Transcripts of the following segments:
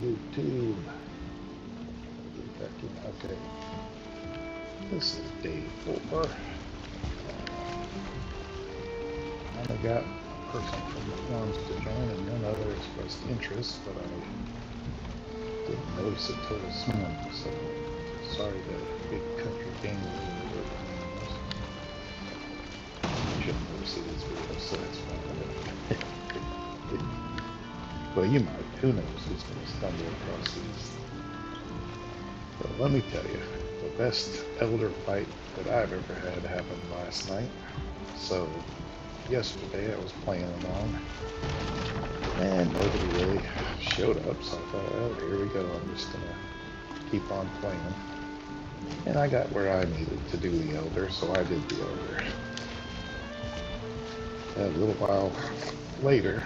YouTube. Okay, this is day 4. I only got a person from the forums to join and none other expressed interest, but I didn't notice it till this morning, so sorry that big country game over. You shouldn't never see these videos, so that's fine. Well, you might. Who knows who's going to stumble across these. But let me tell you, the best elder fight that I've ever had happened last night. So, yesterday I was playing along, and nobody really showed up, so I thought, oh, here we go, I'm just going to keep on playing. And I got where I needed to do the elder, so I did the elder. And a little while later,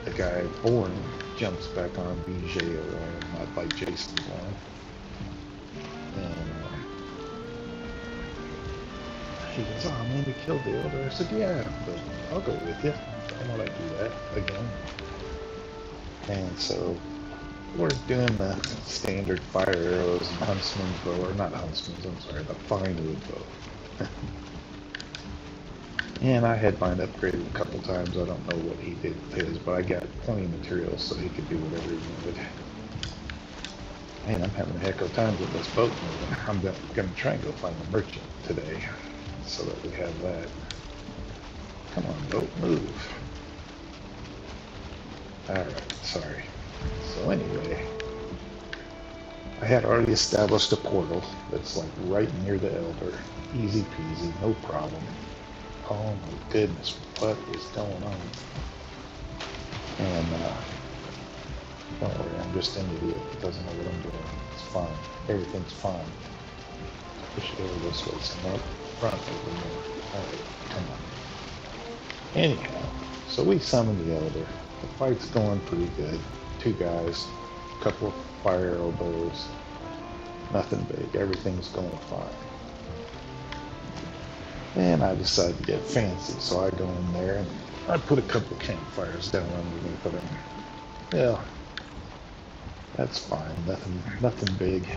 the guy born jumps back on BJ or not like Jason's on. And he goes, oh man, you killed the elder. I said, yeah, but I'll go with you. I want to do that again. And so we're doing the standard fire arrows and huntsman's bow, or not huntsman's, I'm sorry, the fine wood bow. And I had mine upgraded a couple times. I don't know what he did with his, but I got plenty of materials so he could do whatever he wanted. Man, I'm having a heck of a time with this boat moving. I'm going to try and go find a merchant today so that we have that. Come on, boat, move. Alright, sorry. So anyway, I had already established a portal that's like right near the elder. Easy peasy, no problem. Oh my goodness, what is going on? And don't worry, I'm just an idiot that doesn't know what I'm doing. It's fine. Everything's fine. Push it over this way some more. Front over more. Alright, come on. Anyhow, so we summoned the elder. The fight's going pretty good. 2 guys, a couple of fire elbows. Nothing big. Everything's going fine. And I decided to get fancy, so I go in there and I put a couple of campfires down underneath of him. Yeah, that's fine. Nothing big.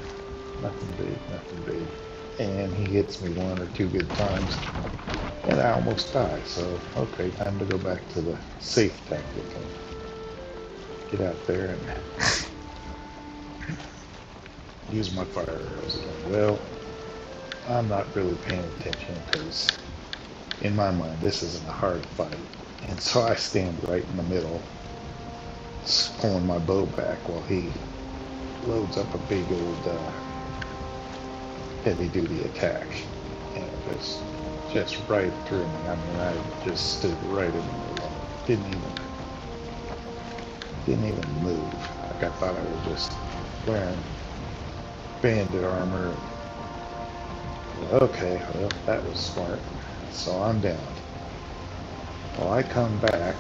Nothing big. And he hits me 1 or 2 good times, and I almost die. So, okay, time to go back to the safe tactic and get out there and use my fire arrows again. Well, I'm not really paying attention because in my mind this isn't a hard fight, and so I stand right in the middle pulling my bow back while he loads up a big old heavy duty attack, and it was just right through me. I mean, I just stood right in the middle of it. Didn't even move. Like I thought I was just wearing bandit armor. Okay, well, that was smart. So I'm down. Well, I come back,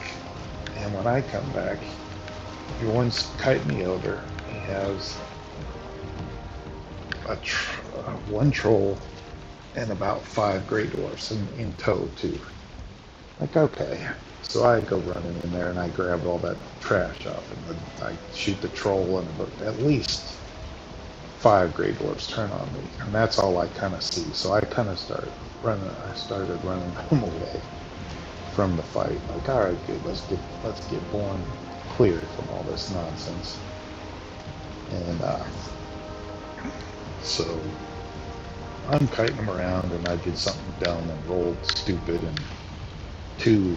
and when I come back, everyone's kiting the elder. He has one troll and about 5 Grey Dwarfs in tow, too. Like, okay. So I go running in there, and I grab all that trash off, and I shoot the troll, and at least 5 Grey Dwarfs turn on me, and that's all I kind of see. So I kind of started running them away from the fight. Like, all right, good, let's get born clear from all this nonsense. And so I'm kiting them around, and I did something dumb and rolled stupid, and 2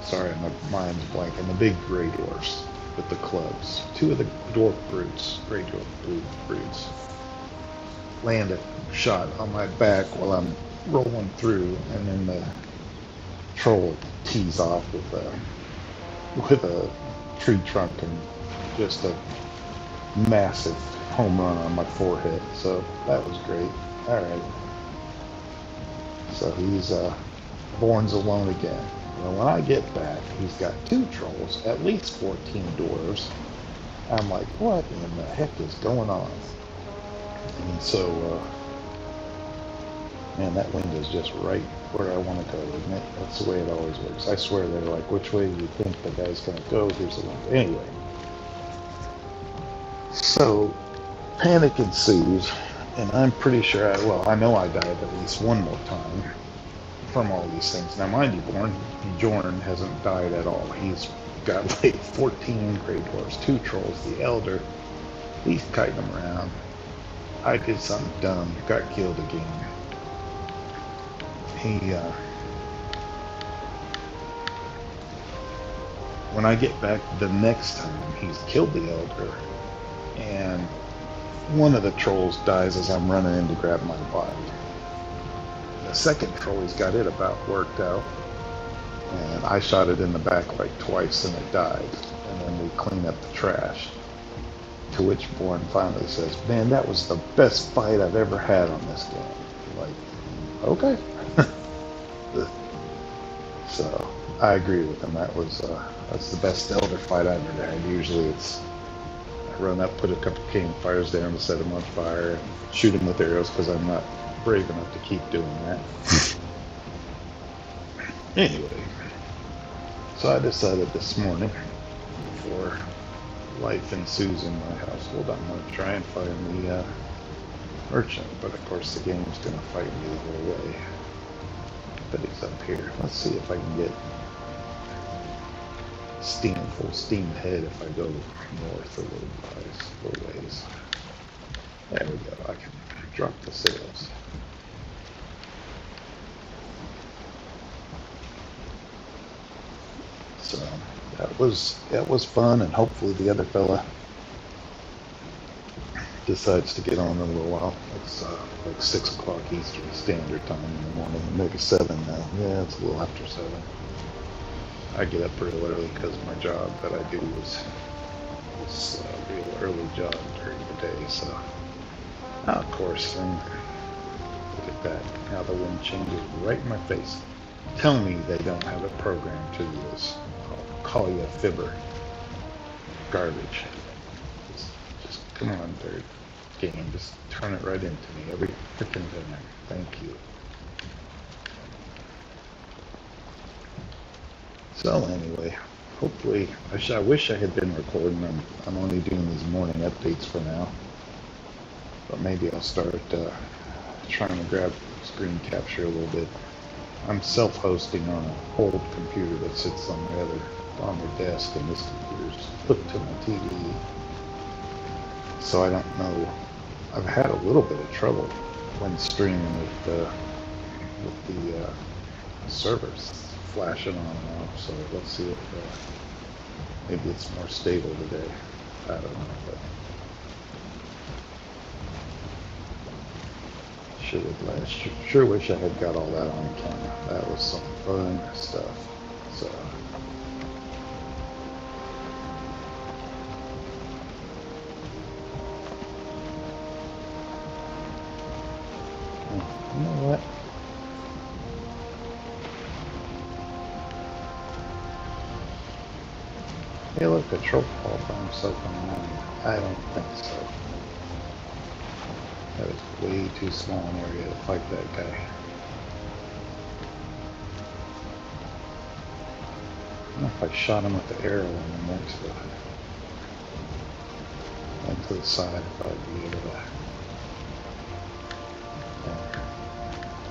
sorry, my mind's blanking. The big Grey Dwarfs with the clubs. 2 of the dwarf brutes, Grey Dwarf brutes, land a shot on my back while I'm rolling through, and then the troll tees off with a tree trunk and just a massive home run on my forehead. So that was great. All right. So he's Born's alone again. Well, when I get back, he's got 2 trolls, at least 14 dwarves. I'm like, what in the heck is going on? And so Man, that window's just right where I want to go, isn't it? That's the way it always works. I swear they're like, which way do you think the guy's going to go? Here's the window. Anyway, so panic ensues, and I'm pretty sure, well, I know I died at least one more time from all these things. Now, mind you, Bjorn hasn't died at all. He's got like 14 Grey Dwarfs, 2 Trolls, the Elder. He's kiting them around. I did something dumb, got killed again. When I get back the next time, he's killed the Elder, and one of the Trolls dies as I'm running in to grab my body. The second troll, he's got it about worked out, and I shot it in the back like twice and it died, and then we clean up the trash, to which Born finally says, man, that was the best fight I've ever had on this game. I'm like, okay. So I agree with him. That's the best Elder fight I've ever had. Usually it's I run up, put a couple campfires down to set them on fire, and shoot them with arrows because I'm not brave enough to keep doing that. Anyway, so I decided this morning, before life ensues in my household, I'm going to try and find the merchant. But of course, the game's going to fight me the whole way. But he's up here. Let's see if I can get full steam ahead if I go north a little ways. There we go. I can drop the sails. So that was fun, and hopefully the other fella decides to get on in a little while. It's like 6 o'clock Eastern Standard Time in the morning, maybe 7 now. Yeah, it's a little after 7. I get up real early because my job that I do is a real early job during the day. So, of course, then look at that. Now the wind changes right in my face. Tell me they don't have a program to do this. I'll call you a fibber. Garbage. Just come on, third game. Just turn it right into me every freaking time. Thank you. So anyway, hopefully, I wish I had been recording. I'm only doing these morning updates for now. But maybe I'll start trying to grab screen capture a little bit. I'm self-hosting on an old computer that sits on my desk, and this computer's hooked to my TV. So I don't know. I've had a little bit of trouble when streaming with the servers flashing on and off. So let's see if maybe it's more stable today. I don't know, but sure wish I had got all that on camera. That was some fun stuff. So you know what? Hey, look, a troll ball by himself on the line. I don't think so. That is way too small an area to fight that guy. I don't know if I shot him with the arrow and then went to the side, if I'd be able to.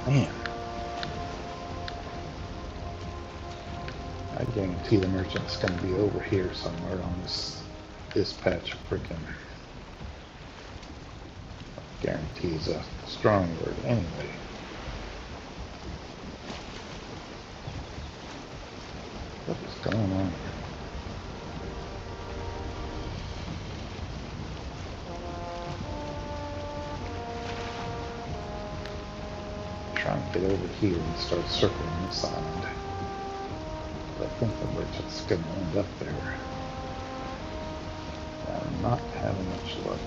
Man. I guarantee the merchant's going to be over here somewhere on this patch of freaking. Guarantee is a strong word. Anyway. What is going on here? Trying to get over here and start circling this island. But I think the merchant's going to end up there. I'm not having much luck.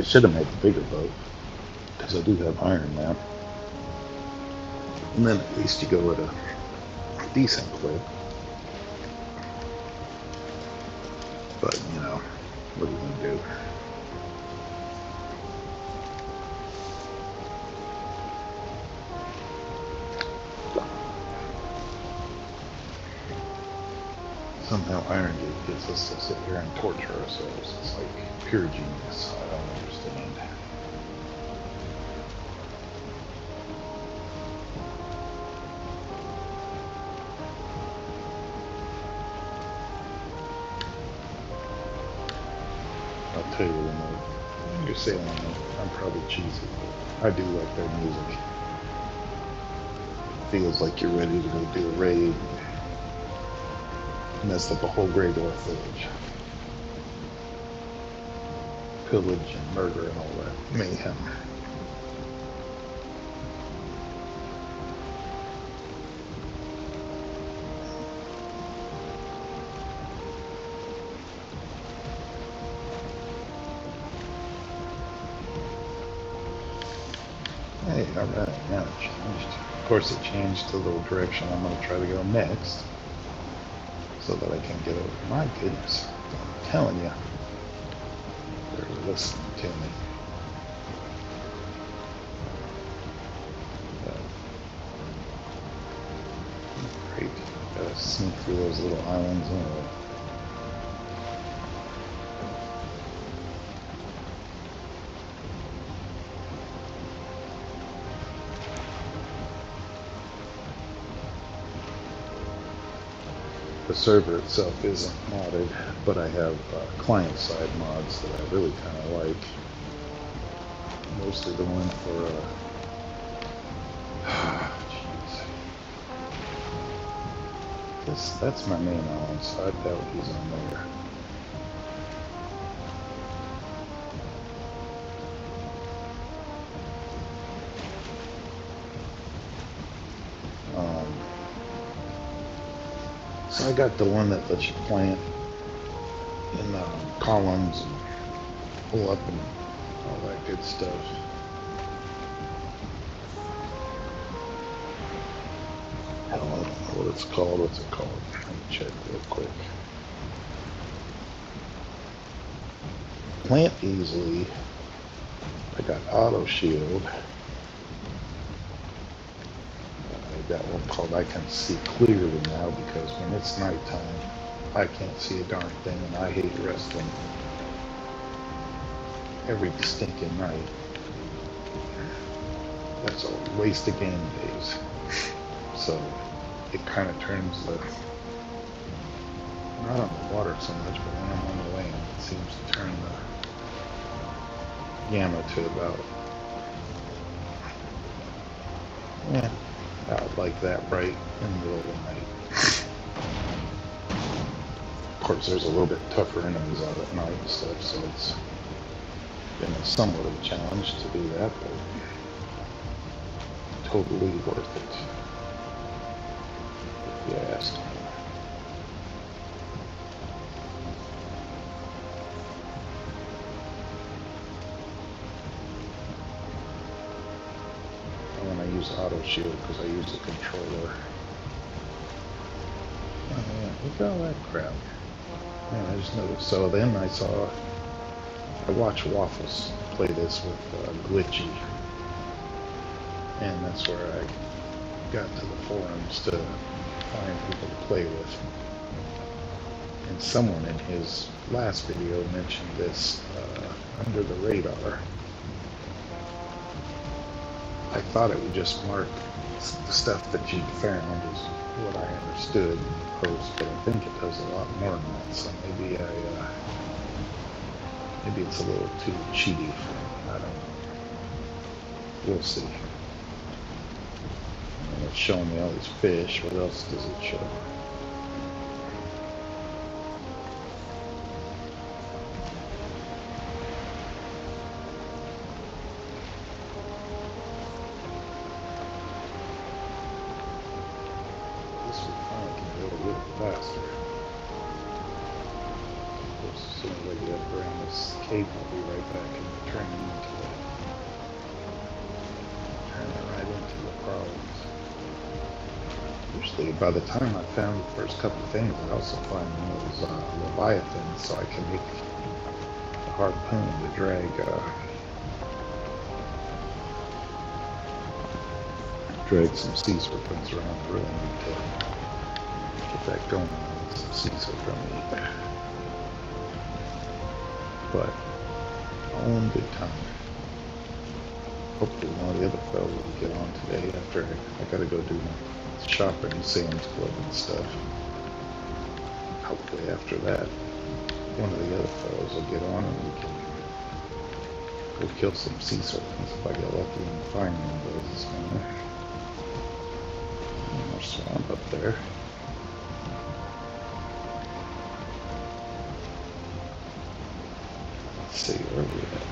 should have made the bigger boat, because I do have iron now. And then at least you go at a decent clip. But, you know, what are you going to do? Somehow Iron Gate gets us to sit here and torture ourselves. It's like pure genius. I don't understand. I'll tell you when you're sailing, I'm probably cheesy, but I do like their music. It feels like you're ready to go do a raid. Mess up a whole Grey Dwarf village. Pillage and murder and all that mayhem. Hey, alright, now it changed. Of course it changed to the little direction I'm going to try to go next, so that I can get over. My goodness, I'm telling you, they're listening to me. Great, gotta sneak through those little islands anyway. The server itself isn't modded, but I have client-side mods that I really kind of like. Mostly the one for, jeez. That's my main island, so I doubt he's on there. So I got the one that lets you plant in columns and pull up and all that good stuff. Hell, I don't know what it's called. What's it called? Let me check real quick. Plant easily. I got auto shield. That one called I Can See Clearly now, because when it's nighttime I can't see a darn thing, and I hate wrestling every stinking night. That's a waste of game days. So it kind of turns the, not on the water so much, but when I'm on the land it seems to turn the gamma to about, yeah, out like that right in the middle of the night. Of course, there's a little bit tougher enemies out at night and stuff, so it's been somewhat of a challenge to do that, but totally worth it, if you ask me. Use auto shield because I use the controller. Oh man, look at all that crap. Man, I just noticed. So then I watched Waffles play this with Glitchy, and that's where I got to the forums to find people to play with. And someone in his last video mentioned this under the radar. I thought it would just mark the stuff that you'd found is what I understood post, but I think it does a lot more than that. So maybe maybe it's a little too cheaty for me. I don't know. We'll see. And it's showing me all these fish. What else does it show? Faster. Of course, as soon as I get around this cave, I'll be right back and turning right into the problems. Usually, by the time I found the first couple of things, I also find one of those leviathans, so I can make a harpoon to drag some sea serpents around. I really need to get that going. I need some sea serpent meat, but all in good time. Hopefully one of the other fellows will get on today after I gotta go do my shopping in Sam's Club and stuff. Hopefully after that, one of the other fellows will get on and we can go kill some sea serpents if I get lucky and find one of those this morning. More swamp up there. Let's see where we're at.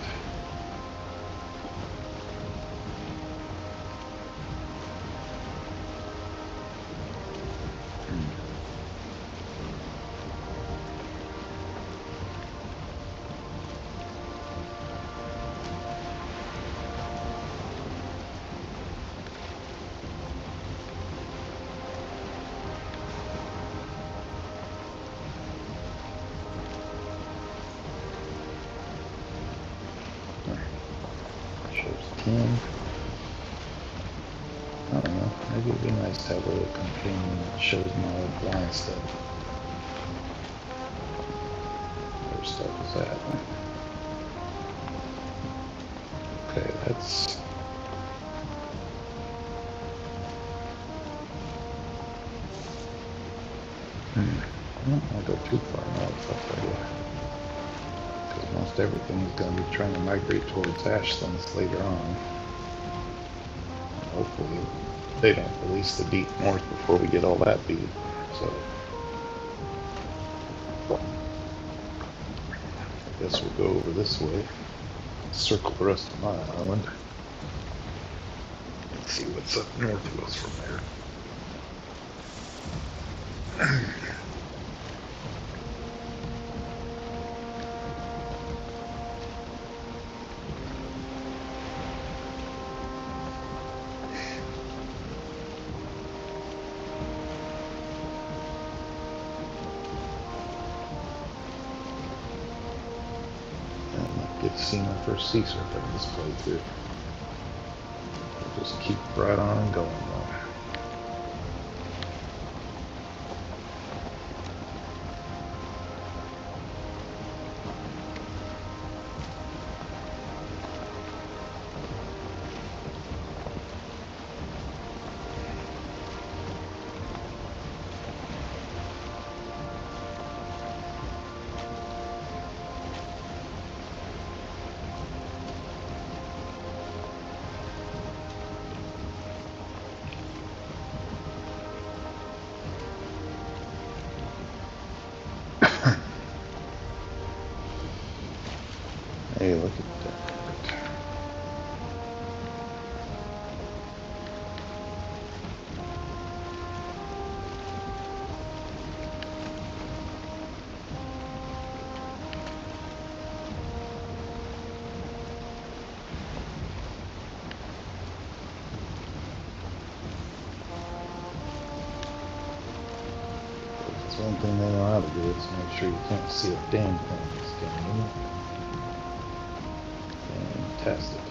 I don't know, maybe it'd be nice to have a little companion that shows my old blind stuff. Where stuff is at? Okay, that's... I don't want to go too far north, I'll tell you. Because most everything is going to be trying to migrate towards Ashlands later on. Hopefully they don't release the deep north before we get all that beat. So I guess we'll go over this way, circle the rest of my island, and see what's up north of us from there. Get to see my first sea serpent in this playthrough. We'll just keep right on going though. Hey, look at that. That's one thing they know how to do is make sure you can't see a damn thing in this game. Fantastic.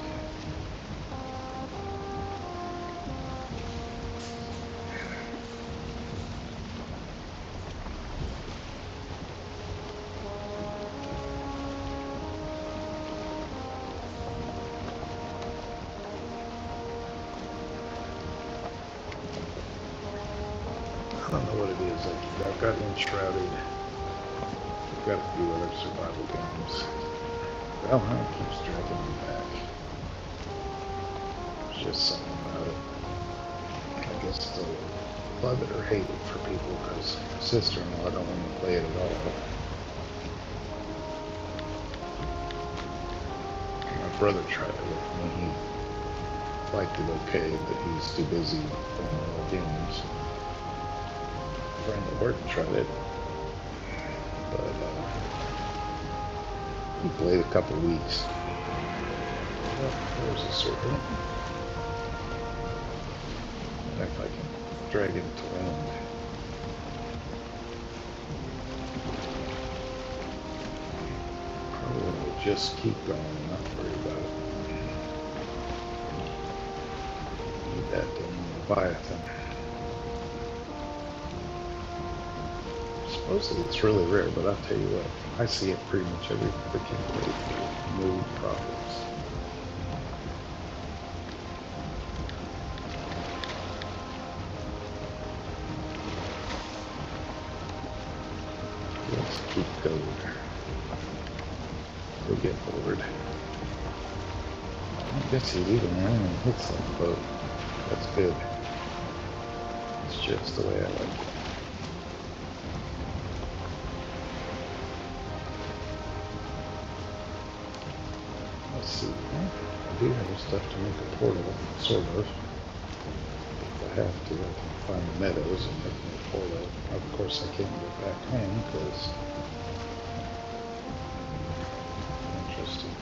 I don't know what it is. I've got Enshrouded. I've got a few other survival games. Valheim keeps dragging me back. There's just something about it. I guess they'll love it or hate it for people because my sister-in-law don't want to play it at all. My brother tried it with me. He liked it okay, but he's too busy playing other games. A friend at work tried it, but We played a couple weeks. Oh, there's a serpent. If I can drag him to land. Probably will just keep going and not worry about it. Need that damn Leviathan. Supposedly it's really rare, but I'll tell you what, I see it pretty much every freaking playthrough. No problems. Let's keep going. We'll get bored. I guess he even ran and hits that boat. That's good. It's just the way I like it. Let's see. I do have stuff to make a portal, sort of. If I have to, I can find the meadows and make me a portal. Of course, I can't get back home because. Interesting.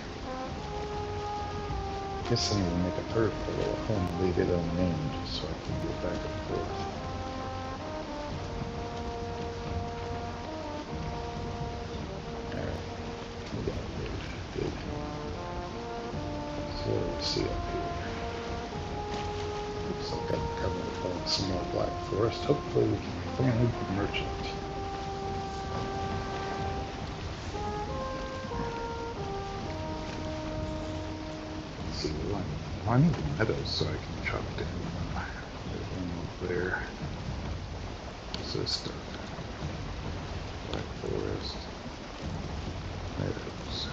I guess I need to make a third portal at home and leave it unnamed so I can get back and forth. Alright. We got it. Good. So what do we see up here? Looks like I'm coming upon some more black forest. Hopefully we can find the merchant. Let's see, I need the meadows so I can chop down. There's one over there. What's this stuff? Black forest. Meadows.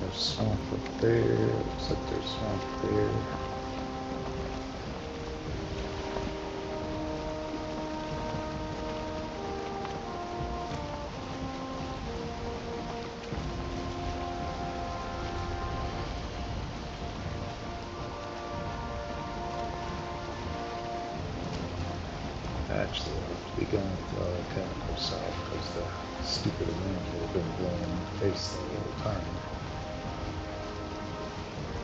There's swamp up there. Looks like there's swamp there. Actually, I'll have to be going kind of go south because the stupid wind would have been blowing in my face the whole time.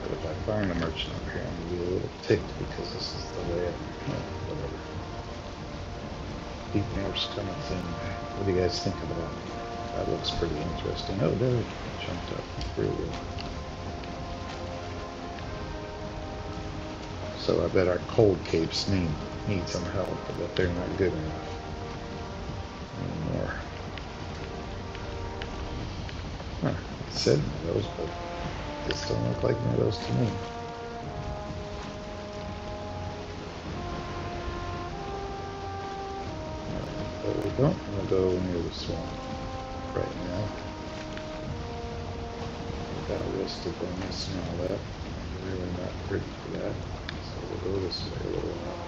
But if I find a merchant up here, I'm going to be a little ticked because this is the way whatever. Deep Norse kind of thing. What do you guys think about it? That looks pretty interesting. Oh, there it jumped up. Real good. So I bet our cold capes need some help, but they're not good enough anymore. Huh, it said meadows, but this don't look like meadows to me. But we don't want to go near the swamp right now. We've got a rusted bonus and all that. I'm really not ready for that. So we'll go this way a little while.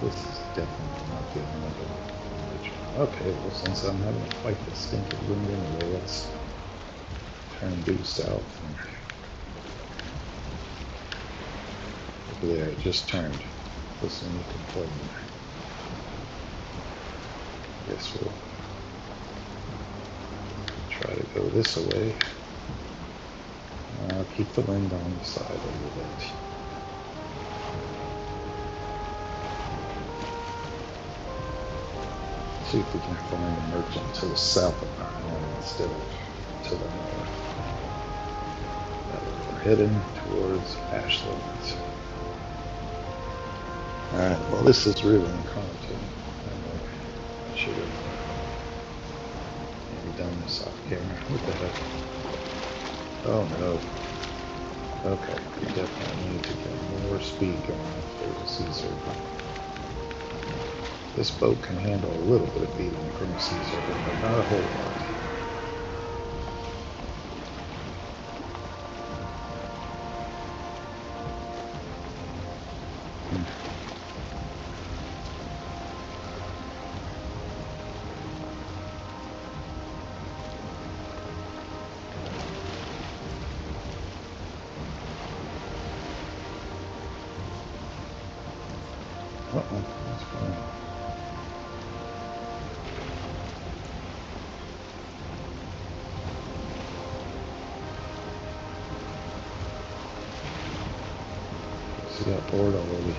This is definitely not the end of it. Okay, well, since I'm having to fight this stinking wind anyway, let's turn due south. Over there, it just turned. Listen to me complain. Guess we'll try to go this way. Keep the wind on the side a little bit. See if we can find a merchant to the south of Valheim instead of to the north. We're heading towards Ashland. Alright, well this is really incontinent. I should have this off camera. What the heck? Oh no. Okay, we definitely need to get more speed going if there's a sea serpent. This boat can handle a little bit of beating from a sea serpent, but not a whole lot. Uh-oh, that's fine. She got bored already.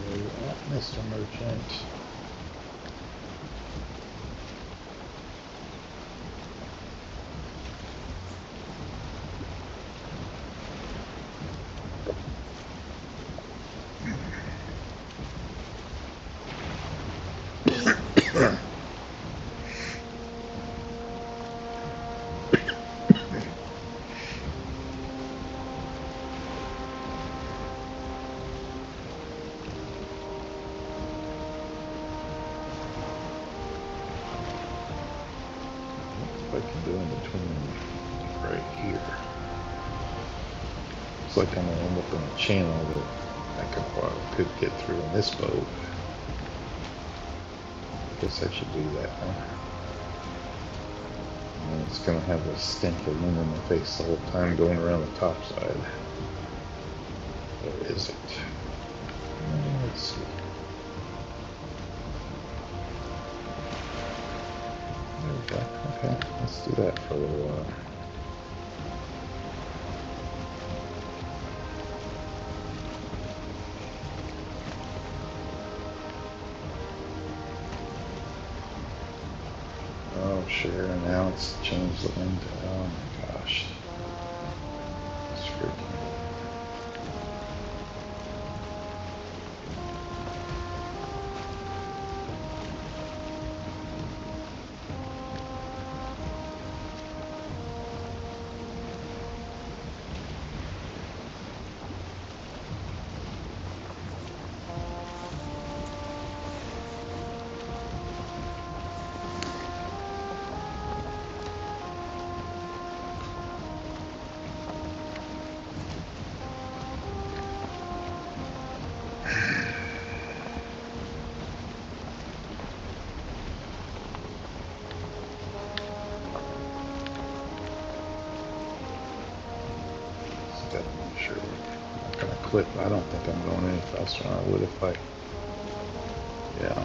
Where you at, Mr. Merchant? What I can do in between right here. Looks like I'm gonna end up in a channel that I could get through in this boat. Guess I should do that, huh? And it's gonna have this stink of wind in my face the whole time going around the top side. Or is it? Let's see. There we go. Okay, let's do that for a little while. Oh, sure, now it's changed the wind. Oh my gosh. It's freaking. Definitely sure. I'm not gonna clip. I don't think I'm going any faster than I would if I. Yeah.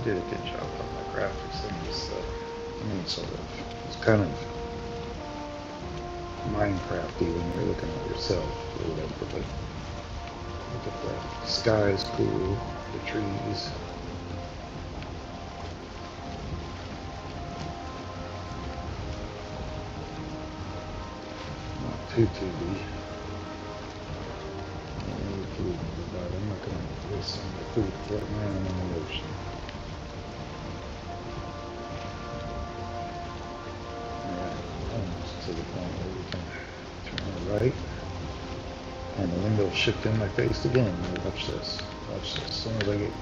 They did a good job on the graphics in this, sort of. It's kind of Minecrafty when you're looking at yourself or whatever, but look at that. Sky is cool, the trees. Not too deep. Food, but I'm not going to waste some of the food floating around in the ocean. Alright, almost to the point where we can turn right. And the window's shifting in my face again. Watch this. Watch this. As soon as I get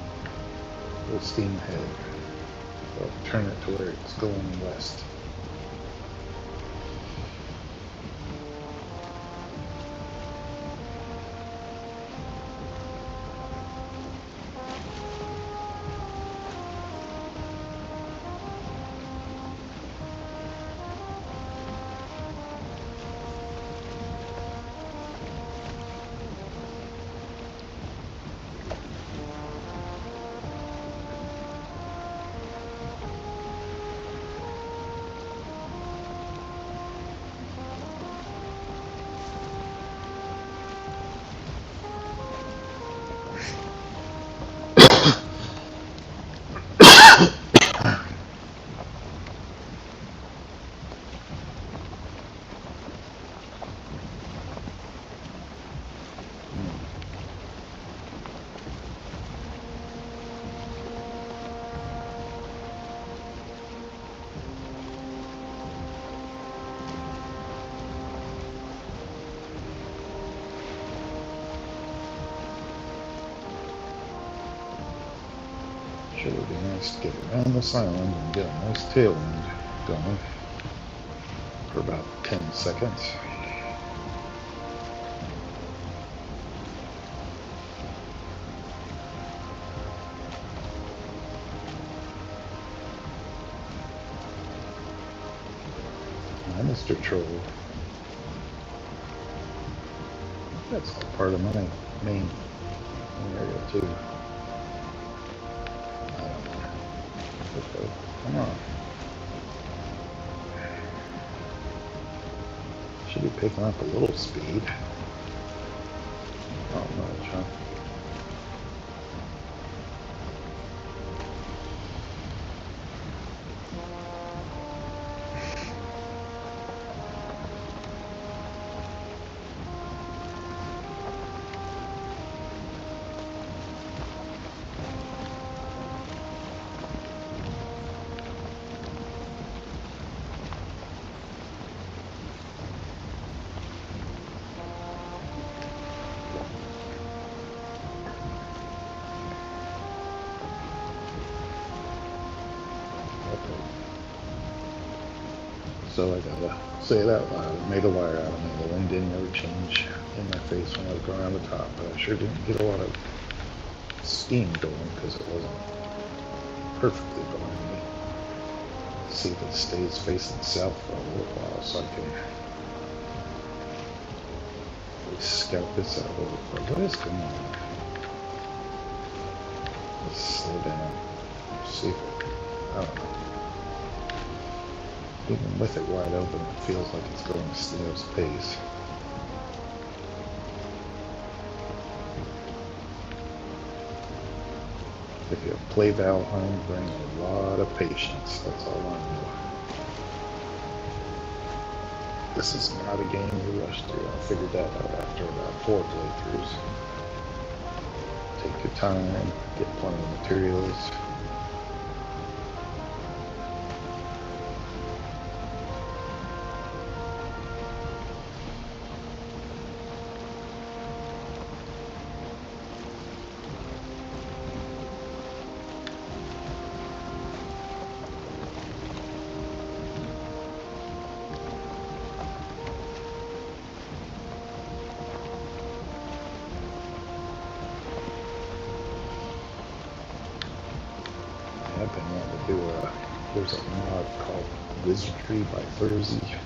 full steam ahead, I'll turn it to where it's going west. Sure would be nice to get around this island and get a nice tailwind going for about 10 seconds. Hi, Mr. Troll. That's all part of my main area too. Okay, come on. Should be picking up a little speed. Not much, huh? So I gotta say it out loud. It made a liar out of me. The wind didn't ever change in my face when I was going around the top, but I sure didn't get a lot of steam going because it wasn't perfectly behind me. Let's see if it stays facing south for a little while so I can scout this out a little bit. What is going on? Let's slow down. See if it, I don't know. Even with it wide open, it feels like it's going at snail's pace. If you play Valheim, bring a lot of patience. That's all I know. This is not a game you rush through. I figured that out after about 4 playthroughs. Take your time, get plenty of materials. I've been wanting to do there's a mod called Wizardry by Thursday.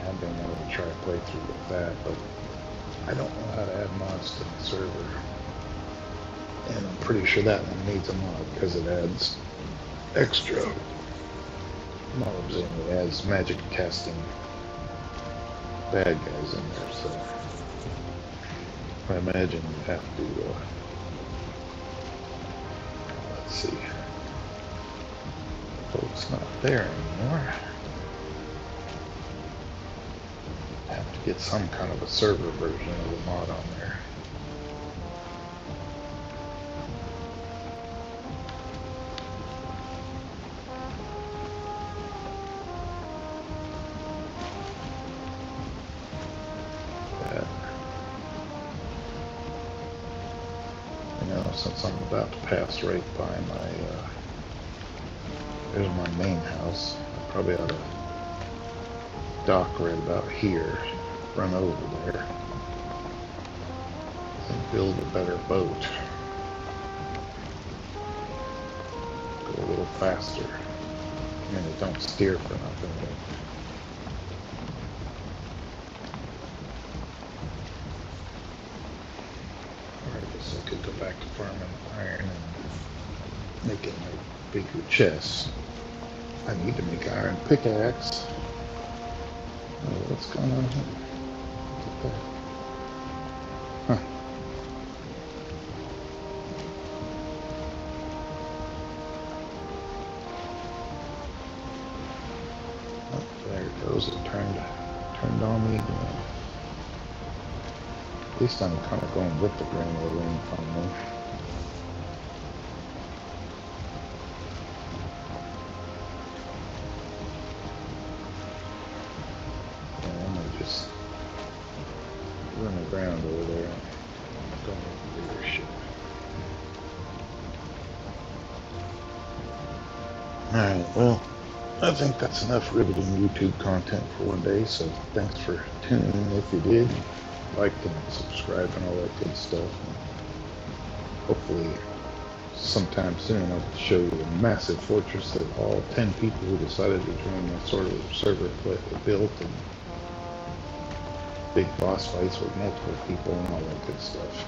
I've been wanting to try a playthrough with that, but I don't know how to add mods to the server. And I'm pretty sure that one needs a mod because it adds extra mobs and it adds magic casting bad guys in there, so I imagine you have to, let's see, folks not there anymore. Have to get some kind of a server version of the mod on there. Since I'm about to pass right by my, there's my main house, I probably ought to dock right about here, run over there, and build a better boat. Go a little faster. I mean, it don't steer for nothing, but I guess I could go back to farming iron and making like bigger chests. I need to make an iron pickaxe. Oh, what's going on here? Look at that. Huh. Oh, there it goes. It turned on me again. At least I'm kind of going with the grain of the rain finally. Run around over there and go over bigger shit. Alright, well, I think that's enough riveting YouTube content for one day, so thanks for tuning in if you did. Like and subscribe and all that good stuff. And hopefully sometime soon I'll show you a massive fortress that all 10 people who decided to join my sort of server built, and big boss fights with multiple people and all that good stuff.